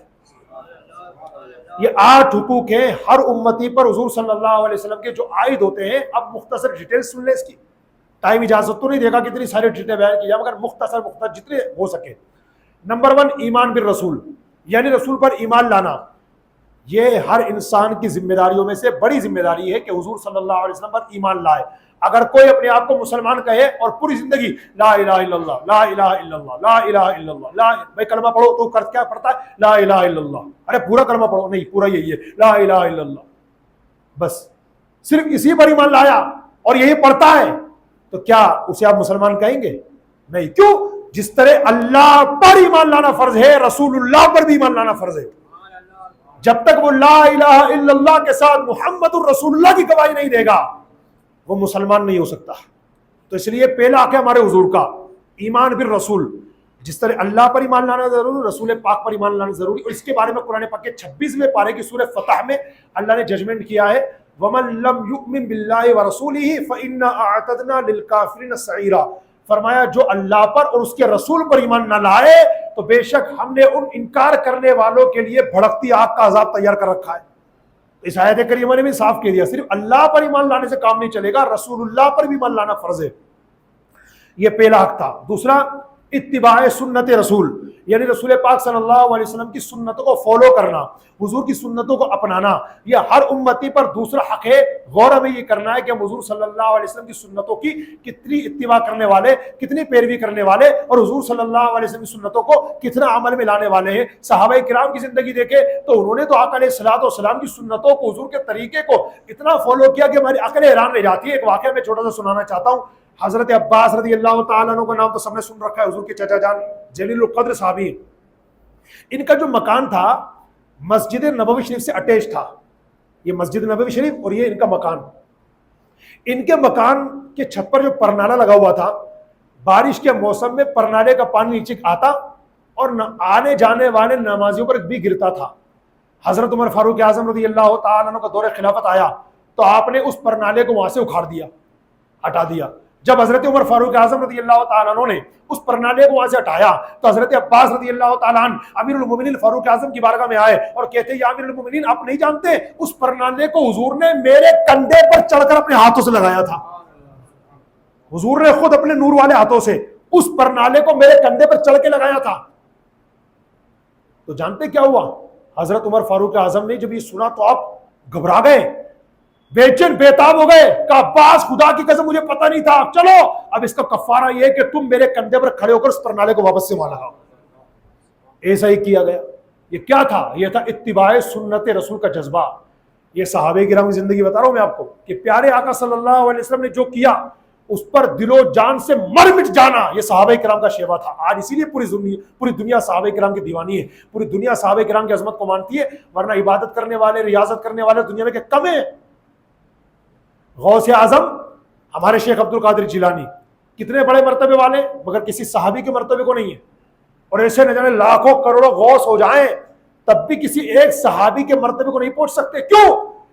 یہ 8 حقوق ہیں ہر امتی پر حضور صلی اللہ علیہ وسلم کے جو عائد ہوتے ہیں. اب مختصر ڈیٹیل سن لیں اس کی، ٹائم اجازت تو نہیں دے گا کتنی ساری ڈیٹیل بیان کی جائے، مگر مختصر جتنے ہو سکے. نمبر 1 ایمان بالرسول، یعنی رسول پر ایمان لانا. یہ ہر انسان کی ذمہ داریوں میں سے بڑی ذمہ داری ہے کہ حضور صلی اللہ علیہ وسلم پر ایمان لائے. اگر کوئی اپنے آپ کو مسلمان کہے اور پوری زندگی لا الہ الا اللہ لا الہ الا اللہ لا الہ الا اللہ لا، بھائی کلمہ پڑھو تو کیا پڑھتا ہے؟ لا الہ الا اللہ. ارے پورا کلمہ پڑھو، نہیں پورا یہی ہے لا الہ الا اللہ، بس صرف اسی پر ایمان لایا اور یہی پڑھتا ہے تو کیا اسے آپ مسلمان کہیں گے؟ نہیں. کیوں؟ جس طرح اللہ پر ایمان لانا فرض ہے، رسول اللہ پر بھی ایمان لانا فرض ہے. جب تک وہ لا الہ الا اللہ کے ساتھ محمد الرسول اللہ کی گواہی نہیں دے گا وہ مسلمان نہیں ہو سکتا. تو اس لیے پہلا حق ہے ہمارے حضور کا ایمان بالرسول. جس طرح اللہ پر ایمان لانا ضروری، رسول پاک پر ایمان لانا ضروری. اور اس کے بارے میں قرآن پاک کے 26ویں پارے کی سورہ فتح میں اللہ نے ججمنٹ کیا ہے وَمَن لَمْ يُؤْمِن بِاللَّهِ وَرَسُولِهِ فَإِنَّا أَعْتَدْنَا لِلْكَافِرِينَ سَعِيرًا. فرمایا جو اللہ پر اور اس کے رسول پر ایمان نہ لائے تو بے شک ہم نے ان انکار کرنے والوں کے لیے بھڑکتی آگ کا عذاب تیار کر رکھا ہے. اس آیت کریمہ نے بھی صاف کہہ دیا صرف اللہ پر ایمان لانے سے کام نہیں چلے گا، رسول اللہ پر بھی ایمان لانا فرض ہے. یہ پہلا حق تھا. دوسرا اتباع سنت رسول، یعنی رسول پاک صلی اللہ علیہ وسلم کی سنتوں کو فالو کرنا، حضور کی سنتوں کو اپنانا، یہ ہر امتی پر دوسرا حق ہے۔ غور ہمیں یہ کرنا ہے کہ ہم حضور صلی اللہ علیہ وسلم کی سنتوں کی کتنی اتباع کرنے والے، کتنی پیروی کرنے والے، اور حضور صلی اللہ علیہ وسلم کی سنتوں کو کتنا عمل میں لانے والے ہیں۔ صحابہ کرام کی زندگی دیکھیں تو انہوں نے تو آقا علیہ الصلوۃ والسلام کی سنتوں کو، حضور کے طریقے کو اتنا فالو کیا کہ ہماری عقل حیران رہ جاتی ہے۔ ایک واقعہ میں چھوٹا سا سنانا چاہتا ہوں۔ حضرت عباس رضی اللہ تعالیٰ عنہ کا نام تو سب نے سن رکھا ہے، حضور کے چچا جان جلیل القدر صحابی ہیں۔ ان کا جو مکان تھا مسجد نبوی شریف سے اٹیچ تھا، یہ مسجد نبوی شریف اور یہ ان کا مکان۔ ان کے مکان کے چھت پر جو پرنالا لگا ہوا تھا، بارش کے موسم میں پرنالے کا پانی نیچے آتا اور آنے جانے والے نمازیوں پر بھی گرتا تھا۔ حضرت عمر فاروق اعظم رضی اللہ تعالیٰ عنہ کا دور خلافت آیا تو آپ نے اس پرنالے کو وہاں سے اکھاڑ دیا، ہٹا دیا۔ جب حضرت عمر فاروق اعظم رضی اللہ تعالیٰ عنہ نے اس پرنالے کو وہاں سے ہٹایا تو حضرت عباس رضی اللہ تعالیٰ عنہ امیر المومنین فاروق اعظم کی بارگاہ میں آئے اور کہتے ہیں یا امیر المومنین آپ نہیں جانتے اس پرنالے کو حضور نے میرے کندھے پر چڑھ کر اپنے ہاتھوں سے لگایا تھا۔ حضور نے خود اپنے نور والے ہاتھوں سے اس پرنالے کو میرے کندھے پر چڑھ کے لگایا تھا۔ تو جانتے کیا ہوا؟ حضرت عمر فاروق اعظم نے جب یہ سنا تو آپ گھبرا گئے، بے چین بےتاب ہو گئے، کہا عباس خدا کی قسم مجھے پتہ نہیں تھا، چلو اب اس کا کفارہ یہ ہے کہ تم میرے کندھے پر کھڑے ہو کر اس پرنالے کو واپس سے وہاں لگاؤ۔ ایسا ہی کیا گیا۔ یہ کیا تھا؟ یہ تھا اتباع سنت رسول کا جذبہ۔ یہ صحابہ کرام کی زندگی بتا رہا ہوں میں آپ کو کہ پیارے آقا صلی اللہ علیہ وسلم نے جو کیا اس پر دل و جان سے مر مٹ جانا، یہ صحابہ کرام کا شیوا تھا۔ آج اسی لیے پوری دنیا صحابہ کرام کی دیوانی ہے، پوری دنیا صحابہ کرام کی عظمت کو مانتی ہے، ورنہ عبادت کرنے والے، ریاضت کرنے والے دنیا میں کہ کم ہیں۔ غوث اعظم ہمارے شیخ عبد القادر جیلانی کتنے بڑے مرتبے والے، مگر کسی صحابی کے مرتبے کو نہیں ہے، اور ایسے نہ جانے لاکھوں کروڑوں غوث ہو جائیں تب بھی کسی ایک صحابی کے مرتبے کو نہیں پہنچ سکتے۔ کیوں؟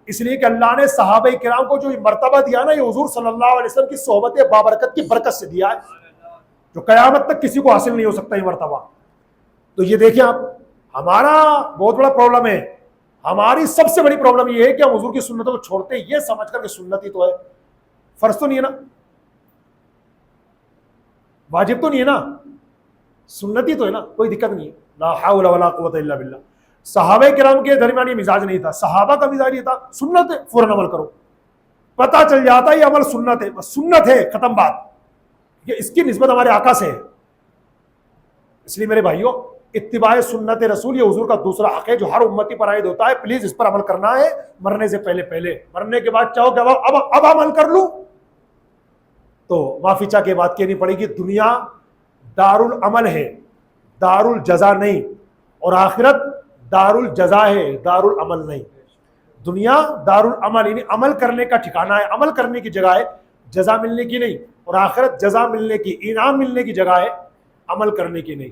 اس لیے کہ اللہ نے صحابہ کرام کو جو مرتبہ دیا نا، یہ حضور صلی اللہ علیہ وسلم کی صحبت بابرکت کی برکت سے دیا ہے، جو قیامت تک کسی کو حاصل نہیں ہو سکتا یہ مرتبہ۔ تو یہ دیکھیں آپ، ہمارا بہت بڑا پرابلم ہے، ہماری سب سے بڑی پرابلم یہ ہے کہ ہم حضور کی سنتوں کو چھوڑتے ہیں یہ سمجھ کر کہ سنت ہی تو ہے، فرض تو نہیں ہے نا، واجب تو نہیں ہے نا، سنت ہی تو ہے نا، کوئی دقت نہیں ہے۔ لا حول ولا قوت الا باللہ۔ صحابہ کرام کے درمیان یہ مزاج نہیں تھا، صحابہ کا مزاج یہ تھا سنت ہے فوراً عمل کرو، پتہ چل جاتا یہ عمل سنت ہے، بس سنت ہے، ختم بات، یہ اس کی نسبت ہمارے آقا سے ہے۔ اس لیے میرے بھائیوں، اتباع سنت رسول یہ حضور کا دوسرا حق ہے جو ہر امتی پر عائد ہوتا ہے۔ پلیز اس پر عمل کرنا ہے، مرنے سے پہلے، مرنے کے بعد چاہو کہ اب عمل کر لوں تو معافی چاہ کے بات کہنی پڑے گی۔ دنیا دار العمل ہے، دار الجزا نہیں، اور آخرت دار الجزا ہے، دار العمل نہیں۔ دنیا دار العمل یعنی عمل کرنے کا ٹھکانہ ہے، عمل کرنے کی جگہ ہے، جزا ملنے کی نہیں، اور آخرت جزا ملنے کی، انعام ملنے کی جگہ ہے، عمل کرنے کی نہیں۔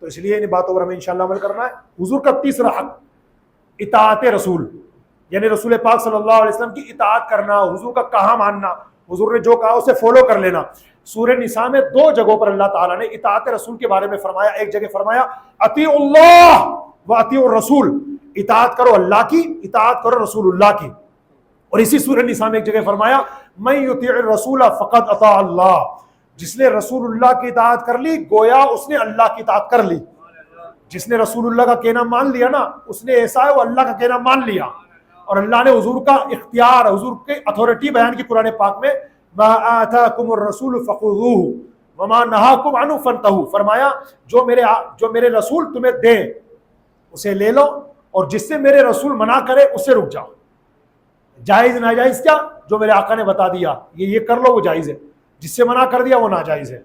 تو اس لیے ان باتوں پر ہمیں انشاءاللہ عمل کرنا ہے۔ حضور کا تیسرا حق اطاعت رسول، یعنی رسول پاک صلی اللہ علیہ وسلم کی اطاعت کرنا، حضور کا کہا ماننا، حضور نے جو کہا اسے فالو کر لینا۔ سورہ نساء میں 2 جگہوں پر اللہ تعالیٰ نے اطاعت رسول کے بارے میں فرمایا۔ ایک جگہ فرمایا اطیعوا اللہ و اطیعوا الرسول، اطاعت کرو اللہ کی، اطاعت کرو رسول اللہ کی۔ اور اسی سورہ نساء میں ایک جگہ فرمایا من یطیع الرسول فقد اطاع اللہ، جس نے رسول اللہ کی اطاعت کر لی گویا اس نے اللہ کی اطاعت کر لی۔ جس نے رسول اللہ کا کہنا مان لیا نا، اس نے ایسا ہے وہ اللہ کا کہنا مان لیا۔ اور اللہ نے حضور کا اختیار، حضور کی اتھارٹی بیان کی قرآن پاک میں ما آتاکم الرسول فخذوہ وما نہاکم عنہ فانتہوا، فرمایا جو میرے رسول تمہیں دے اسے لے لو، اور جس سے میرے رسول منع کرے اس سے رک جاؤ۔ جائز ناجائز کیا؟ جو میرے آقا نے بتا دیا یہ کر لو وہ جائز ہے، جس سے منع کر دیا وہ ناجائز ہے۔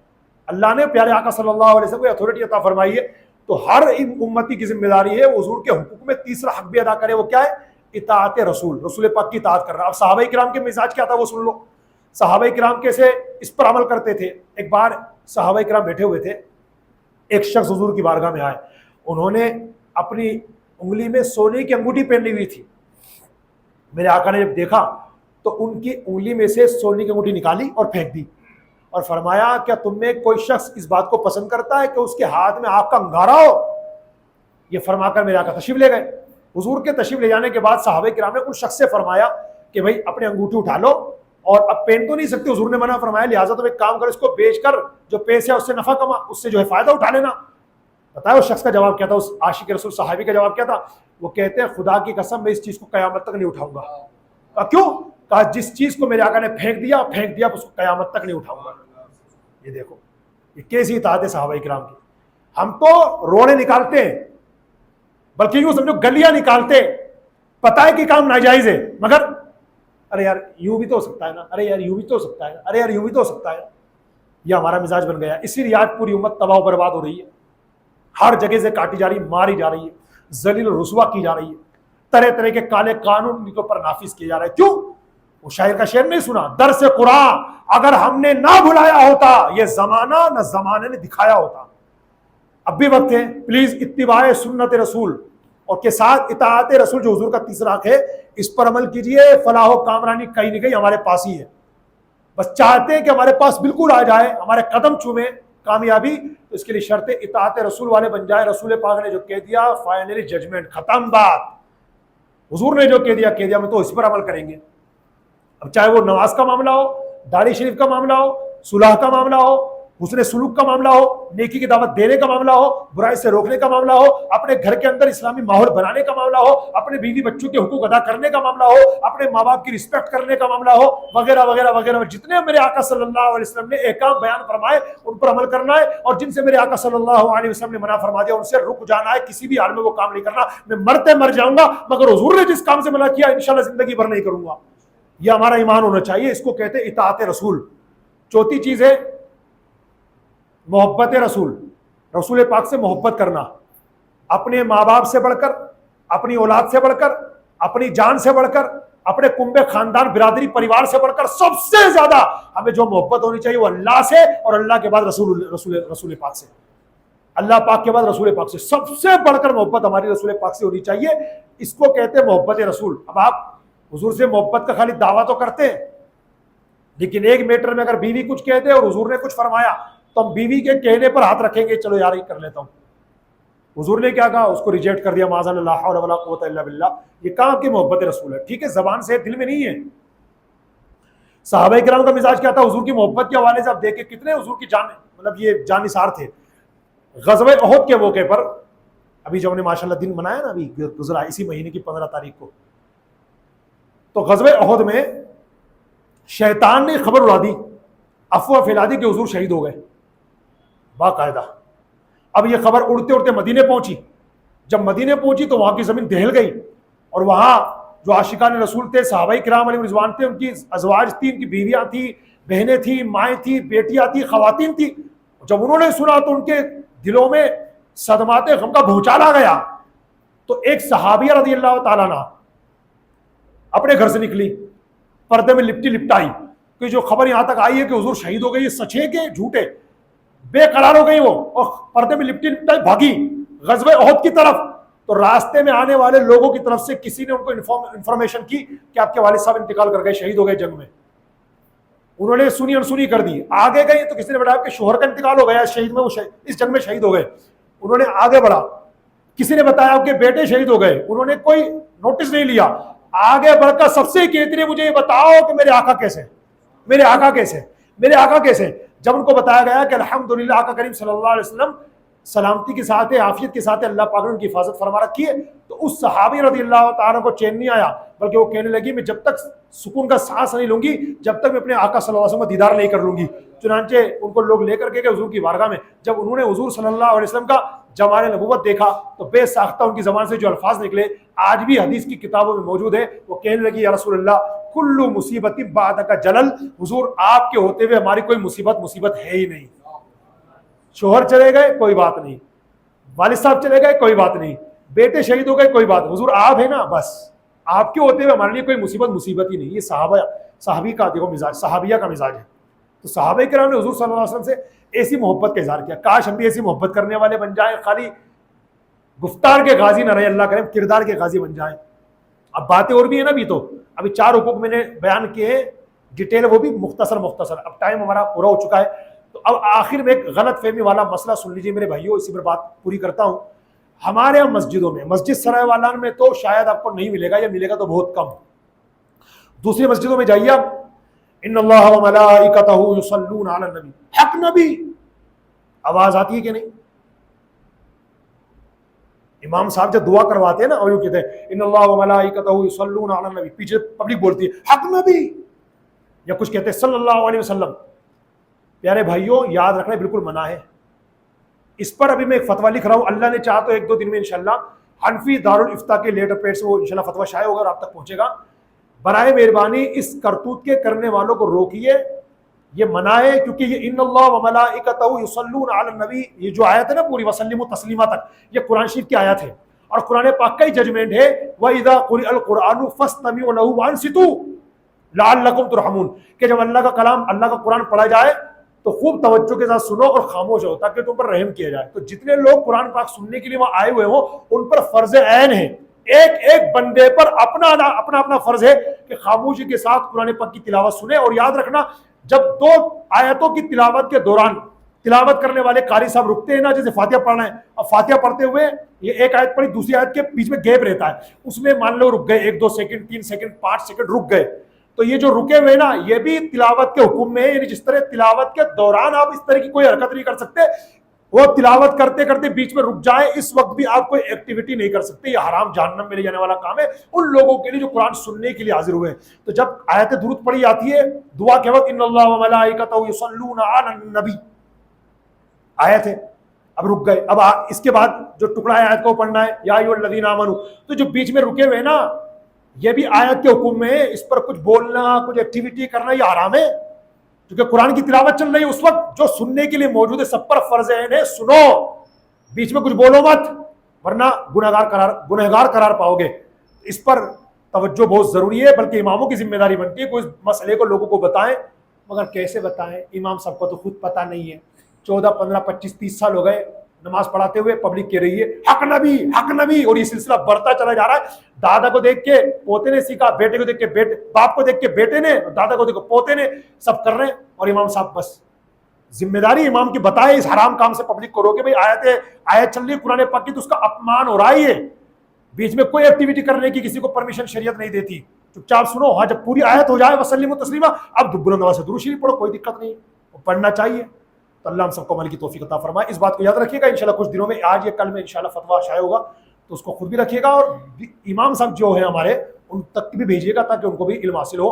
اللہ نے پیارے آقا صلی اللہ علیہ وسلم کو اتھارٹی عطا فرمائی ہے، تو ہر امتی کی ذمہ داری ہے حضور کے حقوق میں تیسرا حق بھی ادا کرے۔ وہ کیا ہے؟ اطاعت رسول، رسول پاک کی اطاعت کرنا۔ اب صحابہ کرام کے مزاج کیا تھا وہ سن لو۔ صحابہ کرام کیسے اس پر عمل کرتے تھے۔ ایک بار صحابہ کرام بیٹھے ہوئے تھے، ایک شخص حضور کی بارگاہ میں آئے، انہوں نے اپنی انگلی میں سونے کی انگوٹھی پہنی ہوئی تھی۔ میرے آقا نے جب دیکھا تو ان کی انگلی میں سے سونے کی انگوٹھی نکالی اور پھینک دی، اور فرمایا کیا تم میں کوئی شخص اس بات کو پسند کرتا ہے کہ اس کے ہاتھ میں آگ کا انگارہ ہو؟ یہ فرما کر میرے آقا تشریف لے گئے۔ حضور کے تشریف لے جانے کے بعد صحابہ کرام نے ان شخص سے فرمایا کہ بھائی اپنی انگوٹھی اٹھا لو اور اب پہن تو نہیں سکتے, حضور نے منع فرمایا, لہٰذا تم ایک کام کرو, اس کو بیچ کر جو پیسے ہے اس سے نفع کما, اس سے جو ہے فائدہ اٹھا لینا. بتایا اس شخص کا جواب کیا تھا, اس عاشق رسول صحابی کا جواب کیا تھا؟ وہ کہتے ہیں خدا کی قسم میں اس چیز کو قیامت تک نہیں اٹھاؤں گا. کیوں؟ کہا جس چیز کو میرے آقا نے پھینک دیا اس کو قیامت تک نہیں اٹھاؤں گا. یہ دیکھو یہ کیسی اطاعت ہے صحابہ کرام کی. ہم تو روڑے نکالتے ہیں, بلکہ یوں سمجھو گلیاں نکالتے, پتہ ہے کہ کام ناجائز ہے, مگر ارے یار یوں بھی تو ہو سکتا ہے نا, ارے یار یوں بھی تو ہو سکتا ہے, ارے یار یوں بھی تو ہو سکتا ہے. یہ ہمارا مزاج بن گیا. اسی لیے آج پوری امت تباہ و برباد ہو رہی ہے, ہر جگہ سے کاٹی جا رہی, ماری جا رہی ہے, ذلیل و رسوا کی جا رہی ہے, طرح طرح کے کالے قانون ان کے اوپر نافذ کیے جا رہے ہیں. کیوں؟ وہ شاعر کا شعر نہیں سنا, درس قرآن اگر ہم نے نہ بھلایا ہوتا یہ زمانہ نہ زمانے نے دکھایا ہوتا. اب بھی وقت ہے, پلیز اتباع سنت رسول اور کے ساتھ اطاعت رسول جو حضور کا تیسرا حق ہے, اس پر عمل کیجئے. فلاح و کامرانی کہیں نہ کہیں ہمارے پاس ہی ہے, بس چاہتے ہیں کہ ہمارے پاس بالکل آ جائے, ہمارے قدم چومے کامیابی. تو اس کے لیے شرط اطاعت رسول والے بن جائے. رسول پاک نے جو کہہ دیا فائنلی ججمنٹ, ختم بات. حضور نے جو کہہ دیا ہم تو اس پر عمل کریں گے. اب چاہے وہ نماز کا معاملہ ہو, داڑھی شریف کا معاملہ ہو, صلح کا معاملہ ہو, حسن سلوک کا معاملہ ہو, نیکی کی دعوت دینے کا معاملہ ہو, برائی سے روکنے کا معاملہ ہو, اپنے گھر کے اندر اسلامی ماحول بنانے کا معاملہ ہو, اپنے بیوی بچوں کے حقوق ادا کرنے کا معاملہ ہو, اپنے ماں باپ کی رسپیکٹ کرنے کا معاملہ ہو, وغیرہ وغیرہ وغیرہ. جتنے میرے آقا صلی اللہ علیہ وسلم نے احکام بیان فرمائے ان پر عمل کرنا ہے, اور جن سے میرے آقا صلی اللہ علیہ وسلم نے منع فرما دیا ان سے رک جانا ہے. کسی بھی حال میں وہ کام نہیں کرنا. میں مرتے مر جاؤں گا مگر حضور نے جس کام سے منع کیا انشاءاللہ زندگی بھر نہیں کروں گا. یہ ہمارا ایمان ہونا چاہیے. اس کو کہتے ہیں اطاعت رسول. چوتھی چیز ہے محبت رسول, رسول پاک سے محبت کرنا. اپنے ماں باپ سے بڑھ کر, اپنی اولاد سے بڑھ کر, اپنی جان سے بڑھ کر, اپنے کنبے خاندان برادری پریوار سے بڑھ کر سب سے زیادہ ہمیں جو محبت ہونی چاہیے وہ اللہ سے, اور اللہ کے بعد رسول پاک سے. اللہ پاک کے بعد رسول پاک سے سب سے بڑھ کر محبت ہماری رسول پاک سے ہونی چاہیے. اس کو کہتے ہیں محبت رسول. اب آپ حضور سے محبت کا خالی دعویٰ تو کرتے ہیں, لیکن ایک میٹر میں اگر بیوی کچھ کہتے اور حضور نے کچھ فرمایا تو ہم بیوی کے کہنے پر ہاتھ رکھیں گے, چلو یار یہ کر لیتا ہوں. حضور نے کیا کہا, اس کو ریجیکٹ کر دیا, معاذ اللہ, لا حول ولا قوت الا باللہ. یہ کہاں کی محبت رسول ہے؟ ٹھیک ہے زبان سے, دل میں نہیں ہے. صحابہ کرام کا مزاج کیا تھا حضور کی محبت کے حوالے سے؟ آپ دیکھیں کتنے حضور کی جان, مطلب یہ جان نثار تھے. غزوہ احد کے موقع پر, ابھی جو ہم نے ماشاءاللہ دن منایا نا, ابھی گزرا اسی مہینے کی 15 تاریخ کو, تو غزوہ احد میں شیطان نے خبر اڑا دی, افواہ پھیلا دی کہ حضور شہید ہو گئے باقاعدہ. اب یہ خبر اڑتے اڑتے مدینے پہنچی. جب مدینے پہنچی تو وہاں کی زمین دہل گئی, اور وہاں جو عاشقان رسول تھے, صحابہ کرام علیہ رضوان تھے, ان کی ازواج تھی, ان کی بیویاں تھیں, بہنیں تھیں, مائیں تھیں, بیٹیاں تھیں, خواتین تھیں. جب انہوں نے سنا تو ان کے دلوں میں صدمات غم کا بھونچال آ گیا. تو ایک صحابیہ رضی اللہ تعالیٰ عنہ اپنے گھر سے نکلی, پردے میں لپٹی لپٹائی کہ جو خبر یہاں تک آئی ہے کہ حضور شہید ہو گئی, یہ سچ ہے کہ جھوٹ ہے. بے قرار ہو گئی وہ, اور پردے میں لپٹی لپٹائی بھاگی غزوہ احد کی طرف. تو راستے میں آنے والے لوگوں کی طرف سے کسی نے ان کو انفارمیشن کی کہ آپ کے والد صاحب انتقال کر گئے, شہید ہو گئے جنگ میں. انہوں نے سنی انسنی کر دی. آگے گئے تو کسی نے بتایا کہ شوہر کا انتقال ہو گیا شہید میں, وہ اس جنگ میں شہید ہو گئے. انہوں نے آگے بڑھا, کسی نے بتایا کہ بیٹے شہید ہو گئے. انہوں نے کوئی نوٹس نہیں لیا. آگے بڑھ کر سب سے کہتے ہیں مجھے یہ بتاؤ کہ میرے آقا کیسے, میرے آقا کیسے, میرے آقا کیسے. جب ان کو بتایا گیا کہ الحمدللہ آقا کریم صلی اللہ علیہ وسلم سلامتی کے ساتھ ہے, عافیت کے ساتھ ہے, اللہ پاک نے ان کی حفاظت فرما رکھی ہے, تو اس صحابی رضی اللہ تعالیٰ کو چین نہیں آیا, بلکہ وہ کہنے لگی میں جب تک سکون کا سانس نہیں لوں گی جب تک میں اپنے آقا صلی اللہ علیہ وسلم کا دیدار نہیں کر لوں گی. چنانچہ ان کو لوگ لے کر کے گئے حضور کی بارگاہ میں. جب انہوں نے حضور صلی اللہ علیہ وسلم کا جمال نبوت دیکھا تو بے ساختہ ان کی زبان سے جو الفاظ نکلے آج بھی حدیث کی کتابوں میں موجود ہے. وہ کہنے لگی یا رسول اللہ کل مصیبت بعد کا جلل, حضور آپ کے ہوتے ہوئے ہماری کوئی مصیبت ہے ہی نہیں. شوہر چلے گئے کوئی بات نہیں, والد صاحب چلے گئے کوئی بات نہیں, بیٹے شہید ہو گئے کوئی بات, حضور آپ ہیں نا, بس آپ کے ہوتے ہوئے ہمارے لیے کوئی مصیبت ہی نہیں. یہ صحابی کا دیکھو مزاج, صحابیہ کا مزاج ہے. تو صحابہ کرام نے حضور صلی اللہ علیہ وسلم سے ایسی محبت کا اظہار کیا. کاش ہم بھی ایسی محبت کرنے والے بن جائیں, خالی گفتار کے غازی نہ رہے, اللہ کرے کردار کے غازی بن جائیں. اب باتیں اور بھی ہیں نا, بھی تو ابھی 4 حقوق میں نے بیان کیے ہیں ڈیٹیل, وہ بھی مختصر. اب ٹائم ہمارا پورا ہو چکا ہے, تو اب آخر میں ایک غلط فہمی والا مسئلہ سن لیجیے میرے بھائیوں, اسی پر بات پوری کرتا ہوں. ہمارے یہاں مسجدوں میں, مسجد سرائے والان میں تو شاید آپ کو نہیں ملے گا, یا ملے گا تو بہت کم. دوسری مسجدوں میں جائیے آپ, ان اللہ وملائکتہ یصلون علی النبی، حق نبی، آواز آتی ہے کہ نہیں؟ امام صاحب جب دعا کرواتے ہیں نا اور یوں کہتے ہیں ان اللہ وملائکتہ یصلون علی النبی، پیچھے پبلک بولتی ہے حق نبی، یا کچھ کہتے ہیں صلی اللہ علیہ وسلم. پیارے بھائیوں یاد رکھنا بالکل منع ہے. اس پر ابھی میں ایک فتویٰ لکھ رہا ہوں، اللہ نے چاہا تو ایک دو دن میں انشاءاللہ حنفی دارالفتہ کے لیٹر پیڈ سے وہ انشاءاللہ فتویٰ شائع ہوگا اور آپ تک پہنچے گا. برائے مہربانی اس کرتوت کے کرنے والوں کو روکیے، یہ منع ہے، کیونکہ یہ ان اللہ وملائکتہ یصلون علی النبی، یہ جو آیت ہے نا پوری وسلموا تسلیما تک، یہ قرآن شریف کی آیت ہے اور قرآن پاک کا ہی ججمنٹ ہے. وَإِذَا قُرِئَ الْقُرْآنُ فَاسْتَمِعُوا لَهُ وَأَنصِتُوا لَعَلَّكُمْ تُرْحَمُونَ، کہ جب اللہ کا کلام، اللہ کا قرآن پڑھا جائے تو خوب توجہ کے ساتھ سنو اور خاموش ہو تاکہ تم پر رحم کیا جائے. تو جتنے لوگ قرآن پاک سننے کے لیے وہاں آئے ہوئے ہوں ان پر فرض عین ہے، ایک ایک بندے پر اپنا اپنا فرض ہے کہ خاموشی کے ساتھ قرآن پاک کی تلاوت سنے. اور یاد رکھنا جب دو آیتوں کی تلاوت کے دوران تلاوت کرنے والے قاری صاحب رکتے ہیں نا، جیسے فاتحہ پڑھنا ہے، اب فاتحہ پڑھتے ہوئے یہ ایک آیت پڑھی، دوسری آیت کے بیچ میں گیپ رہتا ہے، اس میں مان لو رک گئے 1 2 سیکنڈ 3 سیکنڈ 5 سیکنڈ رک گئے، تو یہ جو رکے ہوئے نا یہ بھی تلاوت کے حکم میں ہے. یعنی جس طرح تلاوت کے دوران آپ اس طرح کی کوئی حرکت نہیں کر سکتے، وہ تلاوت کرتے کرتے بیچ میں رک جائے اس وقت بھی آپ کوئی ایکٹیویٹی نہیں کر سکتے. یہ حرام جہنم میں لے جانے والا کام ہے ان لوگوں کے لیے جو قرآن سننے کے لیے حاضر ہوئے. تو جب آیت درود پڑھی جاتی ہے دعا کے وقت ان اللہ وملائکتہ یصلون علی النبی آیت ہے، اب رک گئے، اب اس کے بعد جو ٹکڑا ہے آیت کو پڑھنا ہے یا ایھا الذین آمنوا، تو جو بیچ میں رکے ہوئے نا یہ بھی آیت کے حکم میں ہے، اس پر کچھ بولنا کچھ ایکٹیویٹی کرنا یہ حرام ہے، کیونکہ قرآن کی تلاوت چل رہی ہے اس وقت. جو سننے کے لیے موجود ہے سب پر فرض ہے سنو، بیچ میں کچھ بولو مت ورنہ گنہگار قرار پاؤ گے. اس پر توجہ بہت ضروری ہے، بلکہ اماموں کی ذمہ داری بنتی ہے کوئی مسئلے کو لوگوں کو بتائیں، مگر کیسے بتائیں؟ امام صاحب کو تو خود پتہ نہیں ہے. 14 15 25 30 سال ہو گئے نماز پڑھاتے ہوئے، پبلک کہہ رہی ہے حق نبی، اور یہ سلسلہ بڑھتا چلا جا رہا ہے. دادا کو دیکھ کے پوتے نے سیکھا، بیٹے کو دیکھ کے باپ کو دیکھ کے بیٹے نے، دادا کو دیکھ کے پوتے نے، سب کر رہے ہیں. اور امام صاحب بس ذمہ داری امام کی بتائے اس حرام کام سے پبلک کو روکے. بھائی آیت چل رہی ہے قرآن پاک کی تو اس کا اپمان ہو رہا ہے، بیچ میں کوئی ایکٹیویٹی کرنے کی کسی کو پرمیشن شریعت نہیں دیتی. چپ چاپ سنو، ہاں جب پوری آیت ہو جائے وسلموا تسلیما اب بلند آواز سے درود شریف پڑھو، کوئی دقت نہیں، پڑھنا چاہیے. تو اللہ ہم سب کو عمل کی توفیق عطا فرمائے. اس بات کو یاد رکھیے گا انشاءاللہ کچھ دنوں میں، آج یا کل میں انشاءاللہ فتویٰ شائع ہوگا تو اس کو خود بھی رکھیے گا اور امام صاحب جو ہیں ہمارے ان تک بھی بھیجیے گا تاکہ ان کو بھی علم حاصل ہو.